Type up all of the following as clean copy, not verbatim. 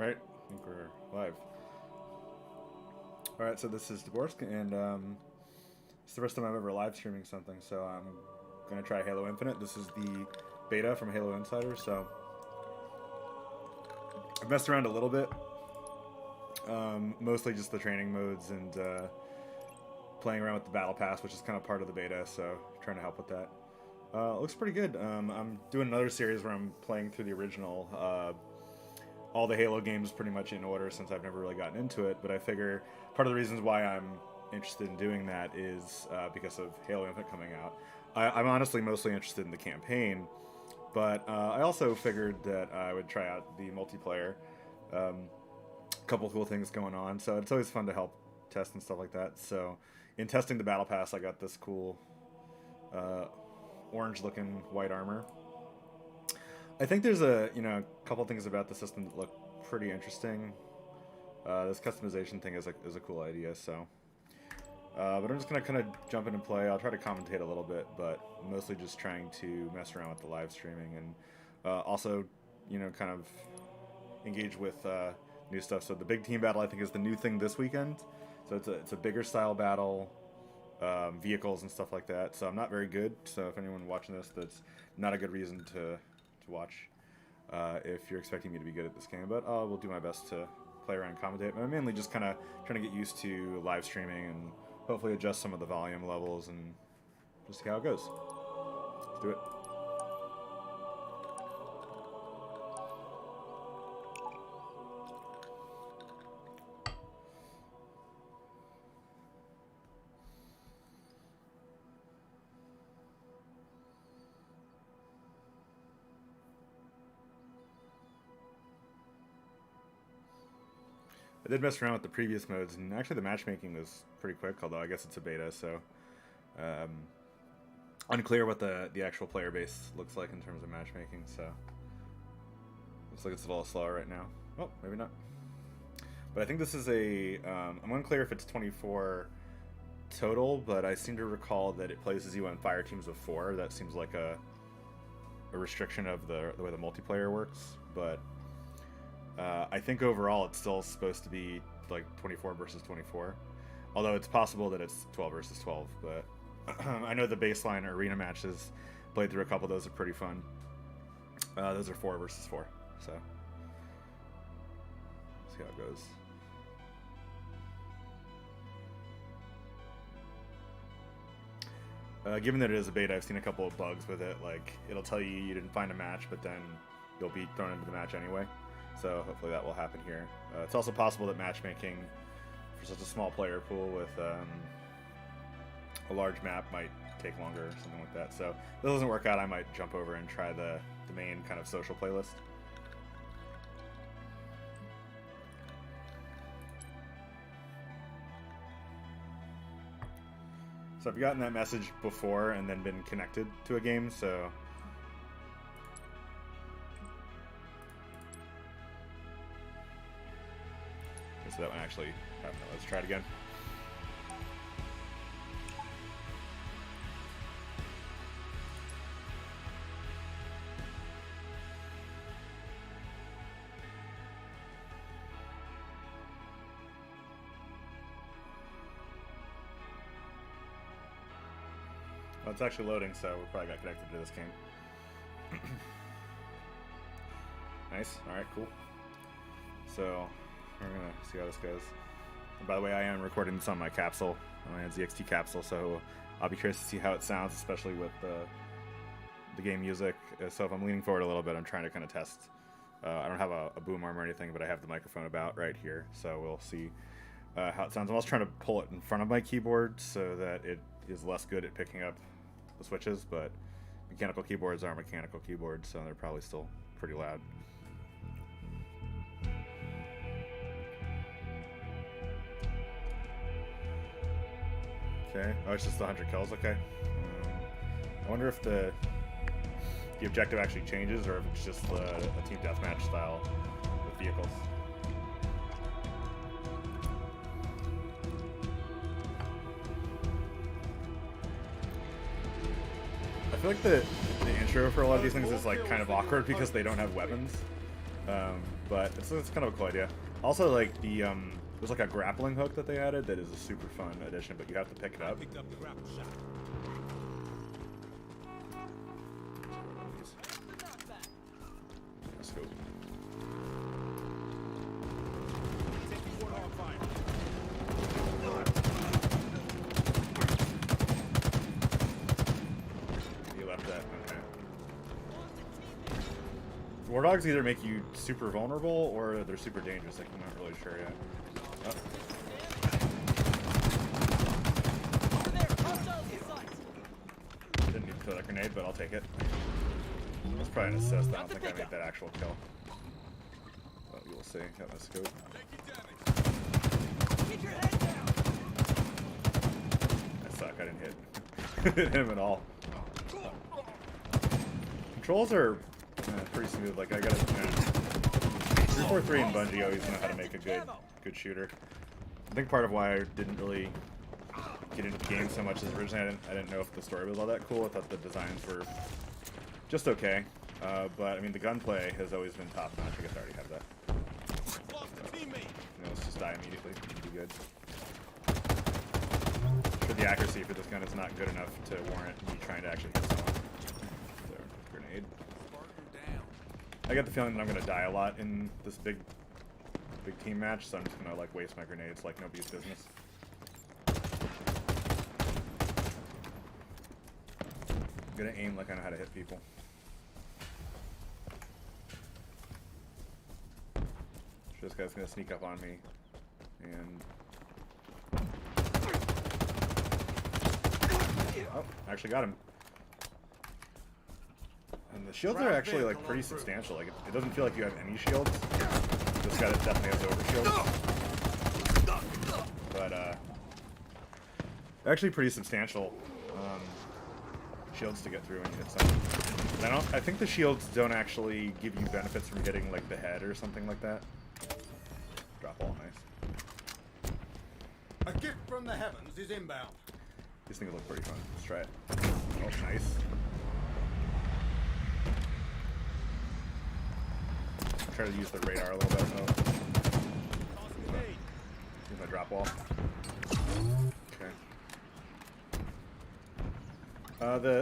Alright, I think we're live. Alright, so this is DaBorsk, and it's the first time I'm ever live streaming something, so I'm going to try Halo Infinite. This is the beta from Halo Insider, so I've messed around a little bit. Mostly just the training modes and playing around with the battle pass, which is kind of part of the beta, so trying to help with that. It looks pretty good. I'm doing another series where I'm playing through the original, all the Halo games pretty much in order, since I've never really gotten into it, but I figure part of the reasons why I'm interested in doing that is because of Halo Infinite coming out. I'm honestly mostly interested in the campaign, but I also figured that I would try out the multiplayer. Couple cool things going on, so it's always fun to help test and stuff like that. So in testing the battle pass, I got this cool orange looking white armor. I think there's a couple things about the system that look pretty interesting. This customization thing is a cool idea, so but I'm just gonna kind of jump in and play. I'll try to commentate a little bit, but mostly just trying to mess around with the live streaming and also kind of engage with new stuff. So the big team battle, I think, is the new thing this weekend. So it's a bigger style battle, vehicles and stuff like that. So I'm not very good. So if anyone watching this, that's not a good reason to watch if you're expecting me to be good at this game. But I will do my best to play around and commentate. But I'm mainly just kind of trying to get used to live streaming and hopefully adjust some of the volume levels and just see how it goes. Let's do it. I did mess around with the previous modes, and actually the matchmaking was pretty quick, although I guess it's a beta, so unclear what the actual player base looks like in terms of matchmaking, so looks like it's a little slower right now. Oh, maybe not. But I think this is I'm unclear if it's 24 total, but I seem to recall that it places you on fire teams of 4. That seems like a restriction of the way the multiplayer works, but I think overall it's still supposed to be like 24 versus 24, although it's possible that it's 12 versus 12, but I know the baseline arena matches, played through a couple of those, are pretty fun. Those are 4 versus 4, so let's see how it goes. Given that it is a beta, I've seen a couple of bugs with it, like it'll tell you didn't find a match, but then you'll be thrown into the match anyway. So hopefully that will happen here. It's also possible that matchmaking for such a small player pool with a large map might take longer or something like that. So if it doesn't work out, I might jump over and try the main kind of social playlist. So I've gotten that message before and then been connected to a game, so so that one actually happened. Let's try it again. Well, it's actually loading, so we probably got connected to this game. Nice. Alright, cool. So we're gonna see how this goes. And by the way, I am recording this on my capsule, on my ZXT capsule, so I'll be curious to see how it sounds, especially with the game music. So if I'm leaning forward a little bit, I'm trying to kind of test. I don't have a boom arm or anything, but I have the microphone about right here, so we'll see how it sounds. I'm also trying to pull it in front of my keyboard so that it is less good at picking up the switches, but mechanical keyboards are mechanical keyboards, so they're probably still pretty loud. Okay. Oh, it's just the 100 kills. Okay. I wonder if the objective actually changes, or if it's just a team deathmatch style with vehicles. I feel like the intro for a lot of these things is like kind of awkward because they don't have weapons. But it's kind of a cool idea. Also, like there's like a grappling hook that they added that is a super fun addition, but you have to pick it up. Picked up the grapple shot. Let's go. You left that. Okay. Wardogs either make you super vulnerable or they're super dangerous. Like, I'm not really sure yet. Oh. Didn't need to throw that grenade, but I'll take it. That's probably an assist. I don't think I made that actual kill. But we will see. Got my scope. That suck. I didn't hit him at all. Controls are pretty smooth. Like, I got 343 and Bungie always know how to make a good shooter. I think part of why I didn't really get into the game so much as originally I didn't know if the story was all that cool. I thought the designs were just okay. But I mean, the gunplay has always been top notch. I guess I already have that. So, you know, let's just die immediately. It'll be good. Sure, the accuracy for this gun is not good enough to warrant me trying to actually hit someone. So, grenade. I get the feeling that I'm gonna die a lot in this big team match, so I'm just gonna like waste my grenades like nobody's business. I'm gonna aim like I know how to hit people. Sure, this guy's gonna sneak up on me, and oh, actually got him. And the shields are actually like pretty substantial. Like it doesn't feel like you have any shields. This guy definitely has over shields, but actually pretty substantial shields to get through when you hit someone. And I think the shields don't actually give you benefits from hitting like the head or something like that. Drop all, nice. A gift from the heavens is inbound. These things look pretty fun. Let's try it. Oh, nice. Try to use the radar a little bit. Oh. Use my drop wall. Okay.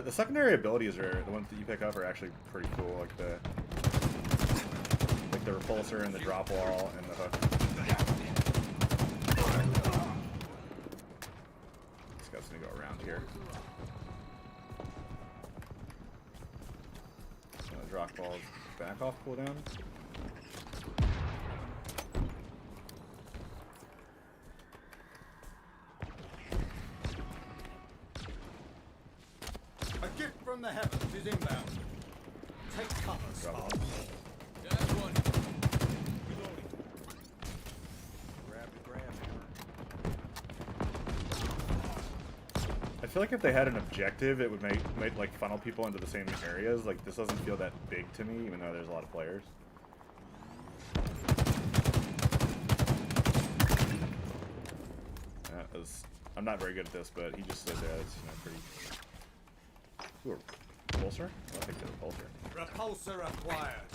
The secondary abilities are the ones that you pick up are actually pretty cool. Like the repulsor and the drop wall and the hook. This guy's gonna go around here. Drop wall's back off cooldown. A gift from the heavens is inbound. Take cover, Spark. That's one. Reloading. Grab the grab hammer. I feel like if they had an objective, it would might like funnel people into the same areas. Like this doesn't feel that big to me, even though there's a lot of players. I'm not very good at this, but he just said that it's pretty. Ooh, repulsor? I'll take the repulsor. Repulsor acquired.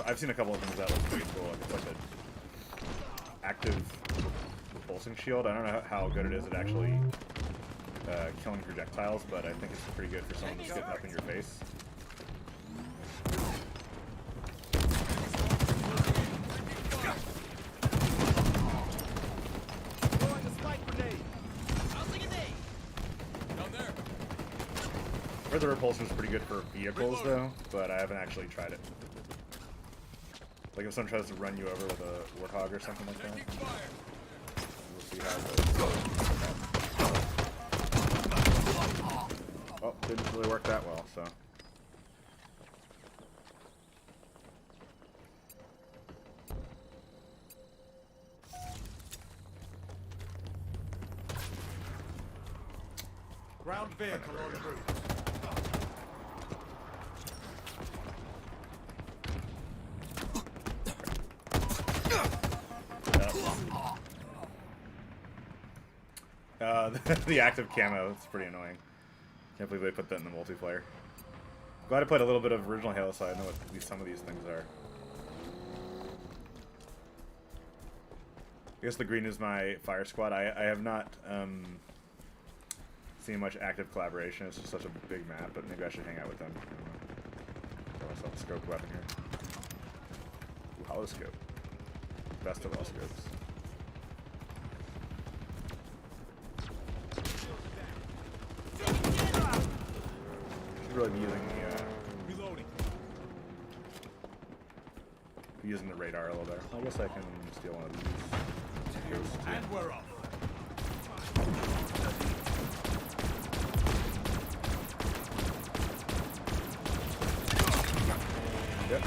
I've seen a couple of things that look pretty cool. Like it's like an active repulsing shield. I don't know how good it is at actually killing projectiles, but I think it's pretty good for someone that's getting up in your face. Or the repulsor is pretty good for vehicles, though, but I haven't actually tried it. Like if someone tries to run you over with a warthog or something like that. We'll see how it goes. Oh, didn't really work that well, so. Ground vehicle en route. The active camo, it's pretty annoying. Can't believe they put that in the multiplayer. Glad I played a little bit of original Halo, so I know what at least some of these things are. I guess the green is my fire squad. I have not seen much active collaboration. It's just such a big map, but maybe I should hang out with them. Throw myself a scope weapon here. Ooh, hollow scope. Best of all scopes. Should really be using the using the radar a little bit. I guess I can steal one of these. And we're off. Yep.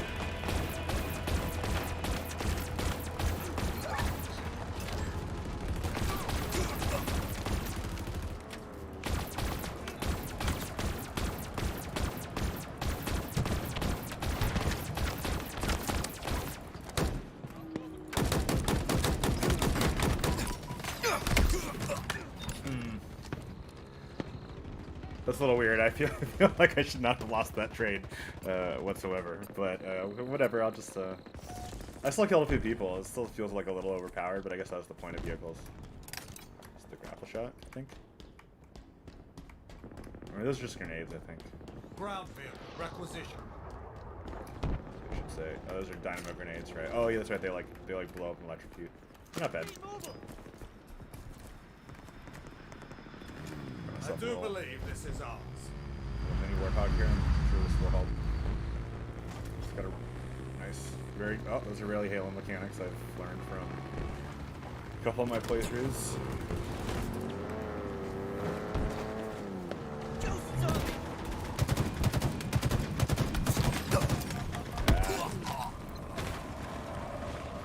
That's a little weird. I feel like I should not have lost that trade whatsoever. But whatever. I'll just. I still killed a few people. It still feels like a little overpowered, but I guess that was the point of vehicles. It's the grapple shot, I think. Or those are just grenades, I think. Ground vehicle requisition. I should say. Oh, those are dynamo grenades, right? Oh yeah, that's right. They like blow up and electrocute. Not bad. I do believe this is ours. Mini warthog here. I'm sure this will help. It's got a nice, very. Oh, those are really Halo mechanics I've learned from a couple of my playthroughs.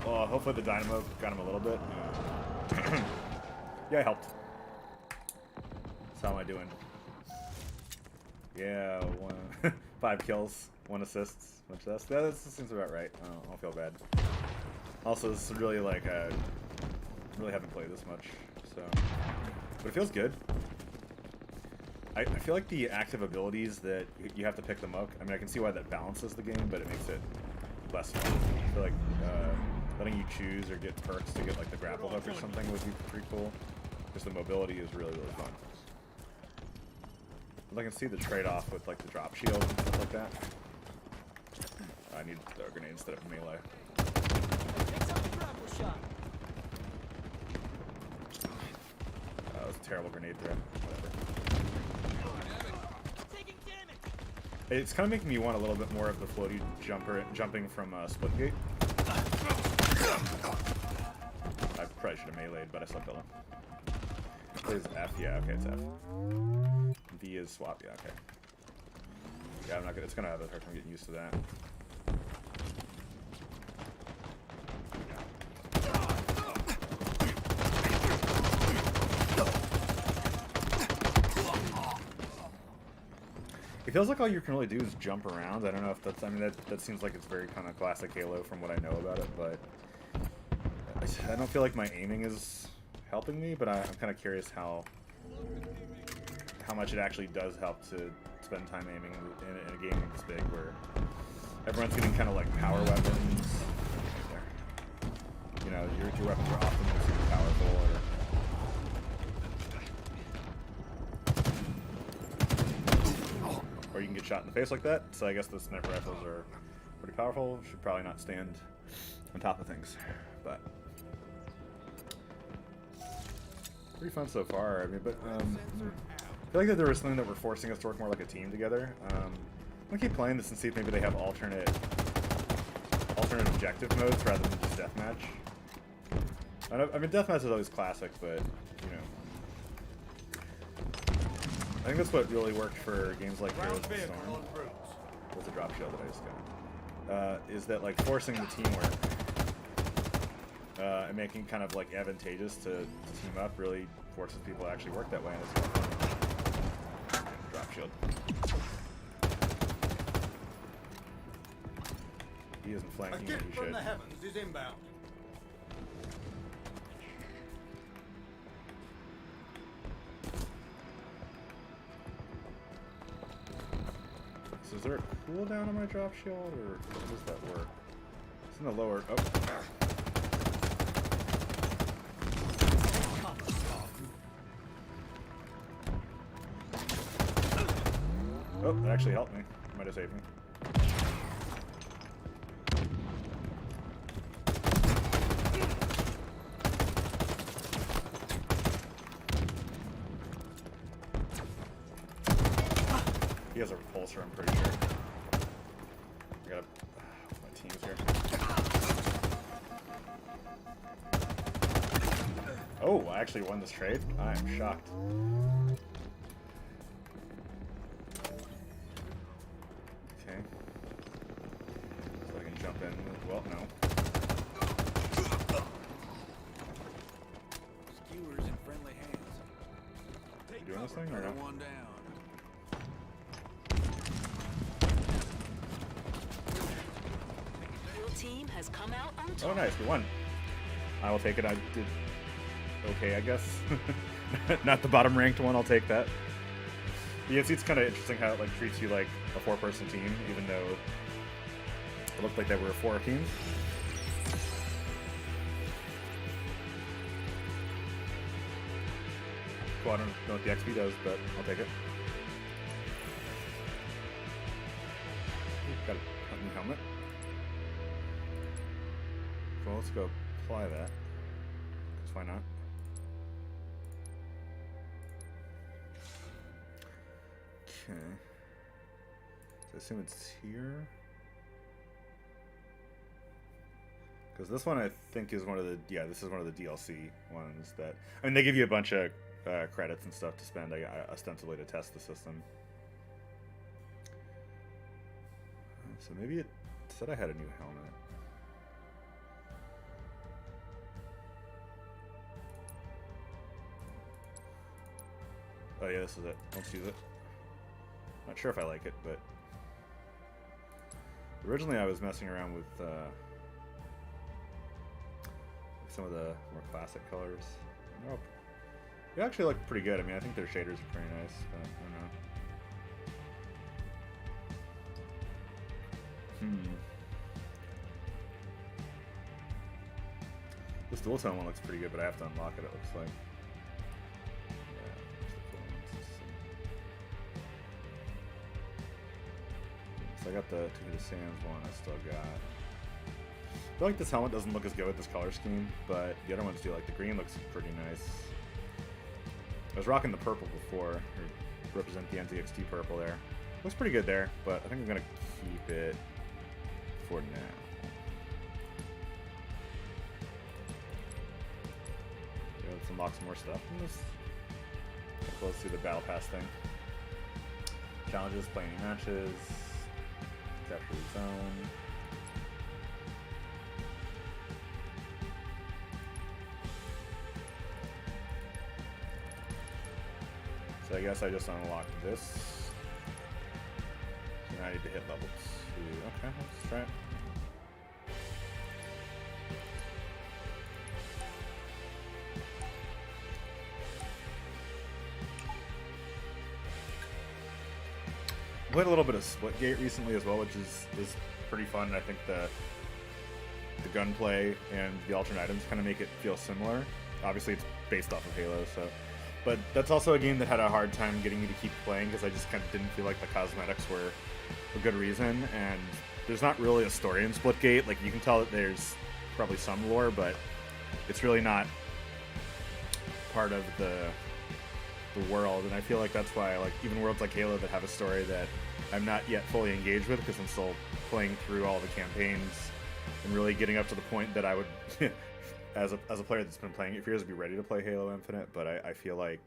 Well, hopefully the dynamo got him a little bit. Yeah, I helped. So how am I doing? Yeah, 5 kills, 1 assist, bunch of that. That seems about right. I don't feel bad. Also, this is really like really haven't played this much, so but it feels good. I feel like the active abilities that you have to pick them up. I mean, I can see why that balances the game, but it makes it less fun. I feel like letting you choose or get perks to get like the grapple hook or something would be pretty cool. Because the mobility is really fun. I can see the trade-off with like the drop shield and stuff like that. I need the grenade instead of melee. That was a terrible grenade threat. Whatever. It's kind of making me want a little bit more of the floaty jumping from Splitgate. I probably should have meleeed, but I slept alone. Is F? Yeah, okay, it's F. V is swap, yeah, okay. Yeah, I'm not gonna, it's gonna have a hard time getting used to that. It feels like all you can really do is jump around. I don't know if that's, I mean, that seems like it's very kind of classic Halo from what I know about it, but I don't feel like my aiming is helping me, but I'm kind of curious how much it actually does help to spend time aiming in a game this big, where everyone's getting kind of like power weapons. Right, you know, your weapons are often super powerful, or you can get shot in the face like that. So I guess the sniper rifles are pretty powerful. Should probably not stand on top of things, but. Pretty fun so far. I mean, but I feel like that there was something that we're forcing us to work more like a team together. I'm gonna keep playing this and see if maybe they have alternate objective modes rather than just deathmatch. I mean, deathmatch is always classic, but you know, I think that's what really worked for games like Heroes of the Storm. What's a drop shield that I just got? Is that like forcing the teamwork? And making kind of like advantageous to team up really forces people to actually work that way. And it's drop shield. He isn't flanking when he should. From the heavens is inbound. So is there a cooldown on my drop shield, or how does that work? It's in the lower. Oh. Oh, that actually helped me. Might have saved me. He has a repulsor, I'm pretty sure. I gotta... my team's here. Oh, I actually won this trade? I am shocked. Okay. So I can jump in. Well, no. Skewers in friendly hands. You doing this thing or no? One down. Your team has come out on top. Oh, nice. We won. I will take it. I did okay, I guess. Not the bottom ranked one. I'll take that. You can see it's kind of interesting how it like treats you like a 4-person team, even though it looked like they were a 4 team. Cool. I don't know what the XP does, but I'll take it. Ooh, got a new helmet. Well, let's go apply that. Because why not? Okay. So I assume it's here. Because this one I think is one of the, yeah, this is one of the DLC ones that, I mean, they give you a bunch of credits and stuff to spend, ostensibly to test the system. So maybe it said I had a new helmet. Oh yeah, this is it. Let's use it. Not sure if I like it, but originally I was messing around with some of the more classic colors. Oh, they actually look pretty good. I mean, I think their shaders are pretty nice, but I don't know. This dual tone one looks pretty good, but I have to unlock it, it looks like. So I got the To the Sands one I still got. I feel like this helmet doesn't look as good with this color scheme, but the other ones do. Like the green looks pretty nice. I was rocking the purple before, or represent the NZXT purple there. Looks pretty good there, but I think I'm gonna keep it for now. Yeah, let's unlock some more stuff. Let's close to the battle pass thing. Challenges, play any matches. Capture the zone. So I guess I just unlocked this. So now I need to hit level 2. Okay, let's try it. I played a little bit of Splitgate recently as well, which is pretty fun. And I think the gunplay and the alternate items kind of make it feel similar. Obviously, it's based off of Halo, so. But that's also a game that had a hard time getting me to keep playing because I just kind of didn't feel like the cosmetics were a good reason. And there's not really a story in Splitgate. Like, you can tell that there's probably some lore, but it's really not part of the world. And I feel like that's why I like even worlds like Halo that have a story that I'm not yet fully engaged with because I'm still playing through all the campaigns and really getting up to the point that I would as a player that's been playing it for years, be ready to play Halo Infinite, but I feel like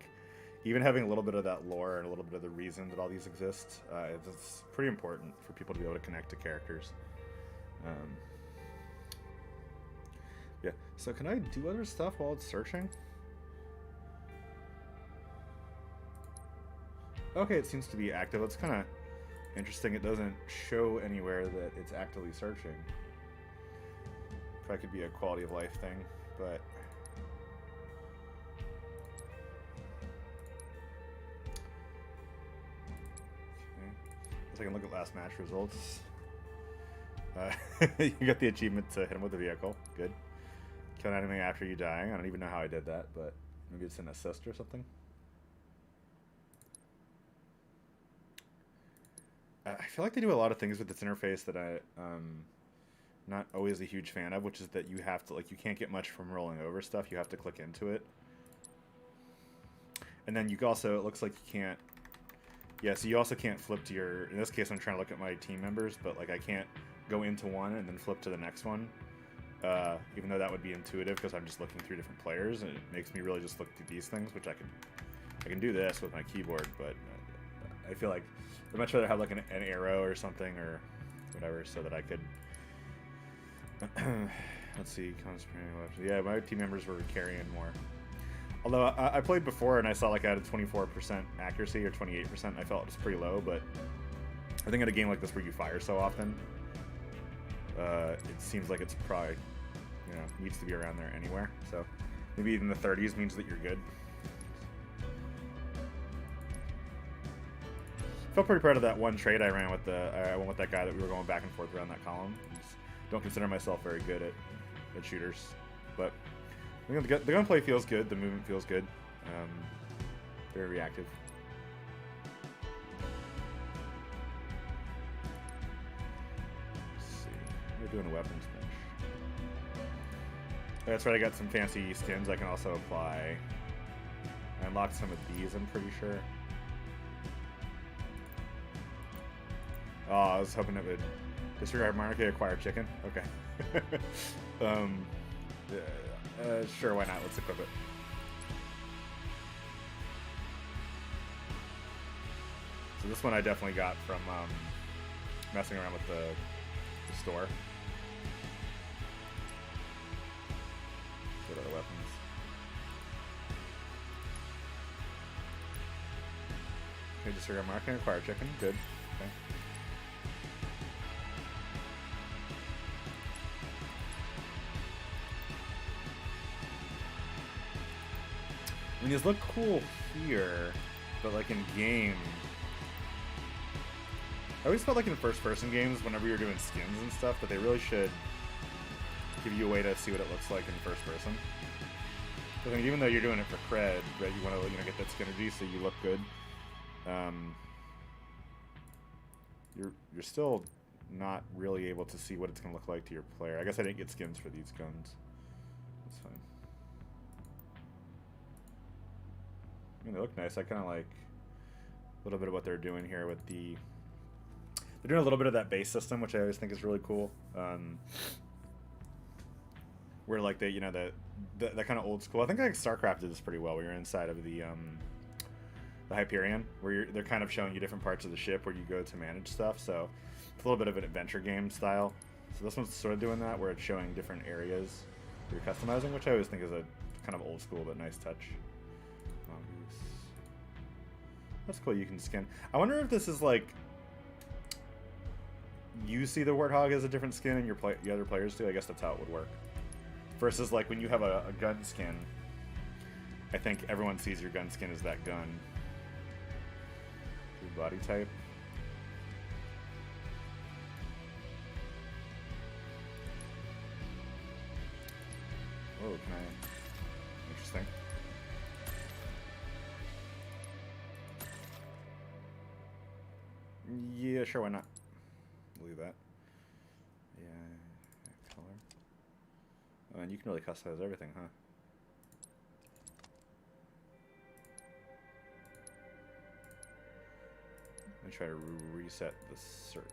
even having a little bit of that lore and a little bit of the reason that all these exist, it's pretty important for people to be able to connect to characters. Yeah, so can I do other stuff while it's searching? Okay, it seems to be active. That's kind of interesting. It doesn't show anywhere that it's actively searching. Probably could be a quality of life thing, but okay. Let's take a look at last match results. You got the achievement to hit him with a vehicle. Good. Kill an enemy after you die. I don't even know how I did that, but maybe it's an assist or something. I feel like they do a lot of things with this interface that not always a huge fan of, which is that you have to, like, you can't get much from rolling over stuff. You have to click into it. And then you also, it looks like you can't, yeah, so you also can't flip to your, in this case I'm trying to look at my team members, but like I can't go into one and then flip to the next one. Even though that would be intuitive because I'm just looking through different players, and it makes me really just look through these things, which I can do this with my keyboard, but I feel like I'd much rather have like an arrow or something or whatever so that I could, let's see, yeah, my team members were carrying more. Although I played before and I saw like I had a 24% accuracy or 28%, I felt it was pretty low, but I think in a game like this where you fire so often, it seems like it's probably, you know, needs to be around there anywhere. So maybe even the 30s means that you're good. Felt pretty proud of that one trade I ran with I went with that guy that we were going back and forth around that column. Just don't consider myself very good at shooters, but the gunplay feels good. The movement feels good. Very reactive. Let's see. We're doing a weapons bench. That's right. I got some fancy skins I can also apply. I unlocked some of these, I'm pretty sure. Oh, I was hoping it would disregard monarchy, acquire chicken. Okay. Sure, why not? Let's equip it. So this one I definitely got from messing around with the store. What other weapons? Okay, disregard marketing, acquire chicken. Good. Okay. I mean, these look cool here, but like in game, I always felt like in first-person games, whenever you're doing skins and stuff, that they really should give you a way to see what it looks like in first person. I mean, even though you're doing it for cred, right? You want to, you know, get that synergy so you look good. You're still not really able to see what it's going to look like to your player. I guess I didn't get skins for these guns. That's fine. I mean, they look nice. I kind of like a little bit of what they're doing here with the... They're doing a little bit of that base system, which I always think is really cool. Where like they, you know, that kind of old school. I think like StarCraft did this pretty well. Where you're inside of the Hyperion, where they're kind of showing you different parts of the ship where you go to manage stuff. So it's a little bit of an adventure game style. So this one's sort of doing that, where it's showing different areas you're customizing, which I always think is a kind of old school but nice touch. That's cool. You can skin. I wonder if this is like you see the Warthog as a different skin and the other players do. I guess that's how it would work. Versus like when you have a gun skin, I think everyone sees your gun skin as that gun. Your body type. Oh, can I? Interesting. Yeah, sure, why not? Leave that. Yeah, color. Oh, and you can really customize everything, huh? Let me try to reset the search.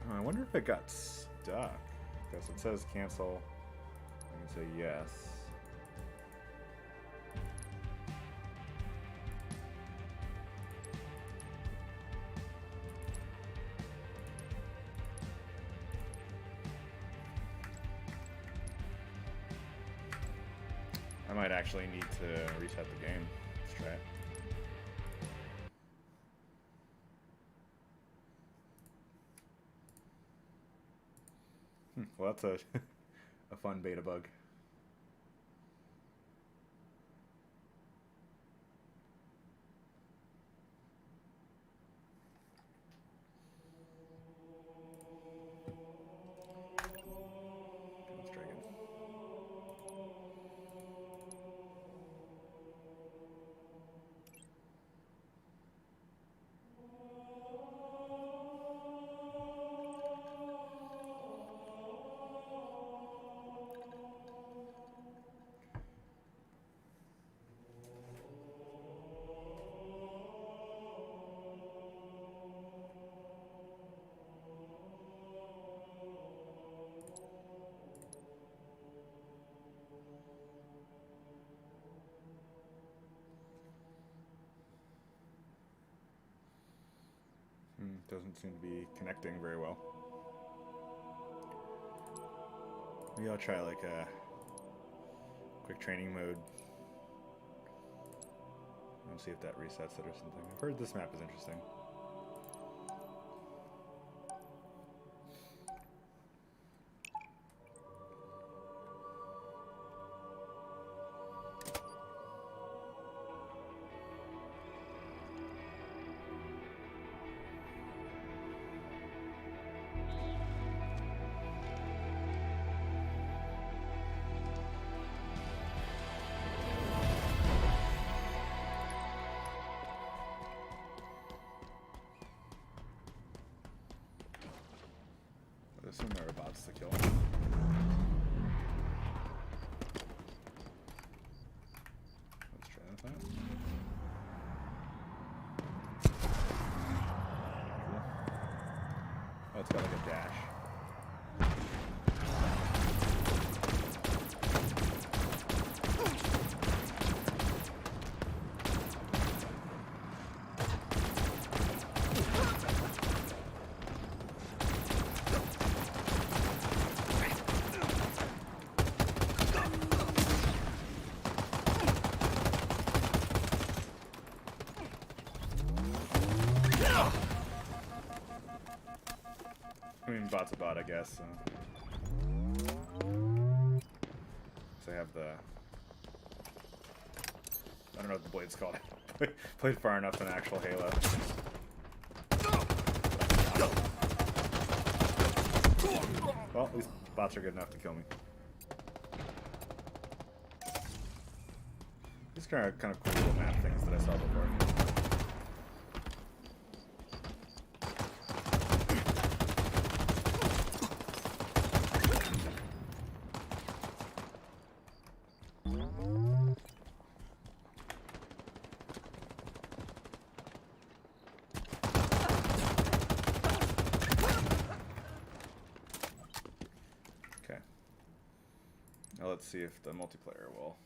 I wonder if it got stuck. Because it says cancel. I can say yes. I might actually need to reset the game. Let's try it. Well, that's a a fun beta bug. Let's try again. Doesn't seem to be connecting very well. Maybe I'll try like a quick training mode and see if that resets it or something. I've heard this map is interesting. I assume there are bots to kill. Let's try that out. Cool. Oh, it's got like a dash. I mean, bot's a bot, I guess. So I have the... I don't know what the blade's called. Played far enough in actual Halo. Well, at least bots are good enough to kill me. These kind of cool little map things that I saw before. Now let's see if the multiplayer will,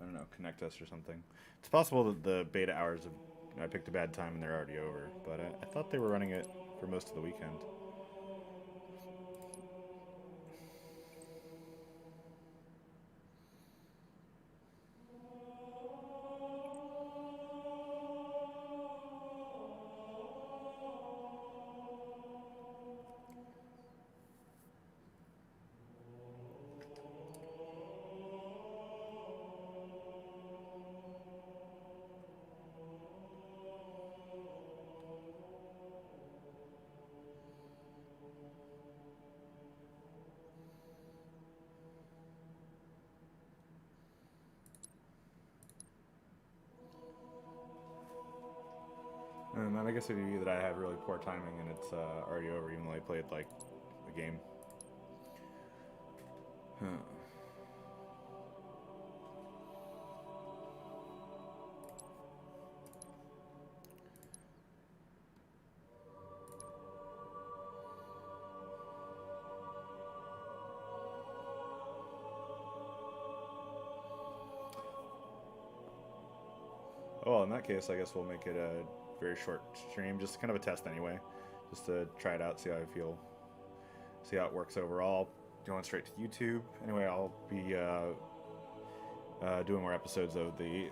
I don't know, connect us or something. It's possible that the beta hours of, I picked a bad time and they're already over, but I thought they were running it for most of the weekend. And then I guess it would be that I have really poor timing and it's already over, even though I played like a game. Huh. Oh, well, in that case, I guess we'll make it a very short stream, just kind of a test anyway, just to try it out, see how I feel, see how it works overall. Going straight to YouTube. Anyway, I'll be doing more episodes of the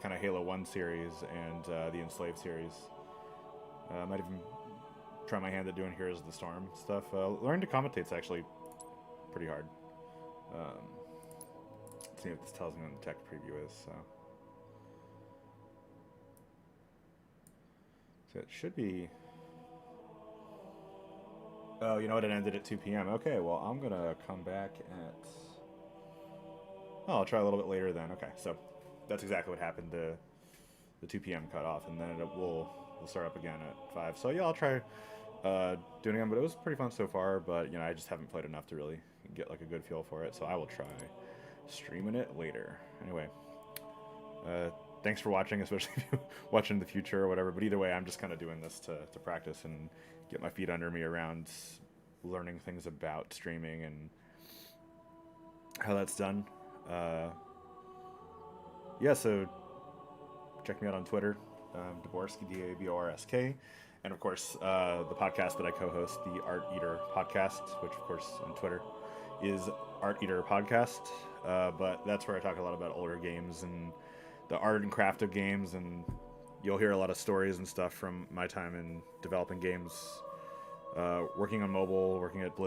kind of Halo 1 series and the Enslaved series. Might even try my hand at doing Heroes of the Storm stuff. Learning to commentate's actually pretty hard. Let's see what this tells me what the tech preview is. So it should be. Oh, you know what? It ended at 2 p.m. Okay, well, I'm gonna come back at. Oh, I'll try a little bit later then. Okay, so that's exactly what happened. The 2 p.m. cutoff, and then we'll start up again at 5. So yeah, I'll try doing it again. But it was pretty fun so far. But I just haven't played enough to really get like a good feel for it. So I will try streaming it later. Anyway, thanks for watching, especially if you watch in the future or whatever. But either way, I'm just kind of doing this to practice and get my feet under me around learning things about streaming and how that's done. Yeah, so check me out on Twitter, DaBorsk, DaBorsk, and of course the podcast that I co-host, the Art Eater Podcast, which of course on Twitter is Art Eater Podcast. But that's where I talk a lot about older games and the art and craft of games, and you'll hear a lot of stories and stuff from my time in developing games, working on mobile, working at Blizzard.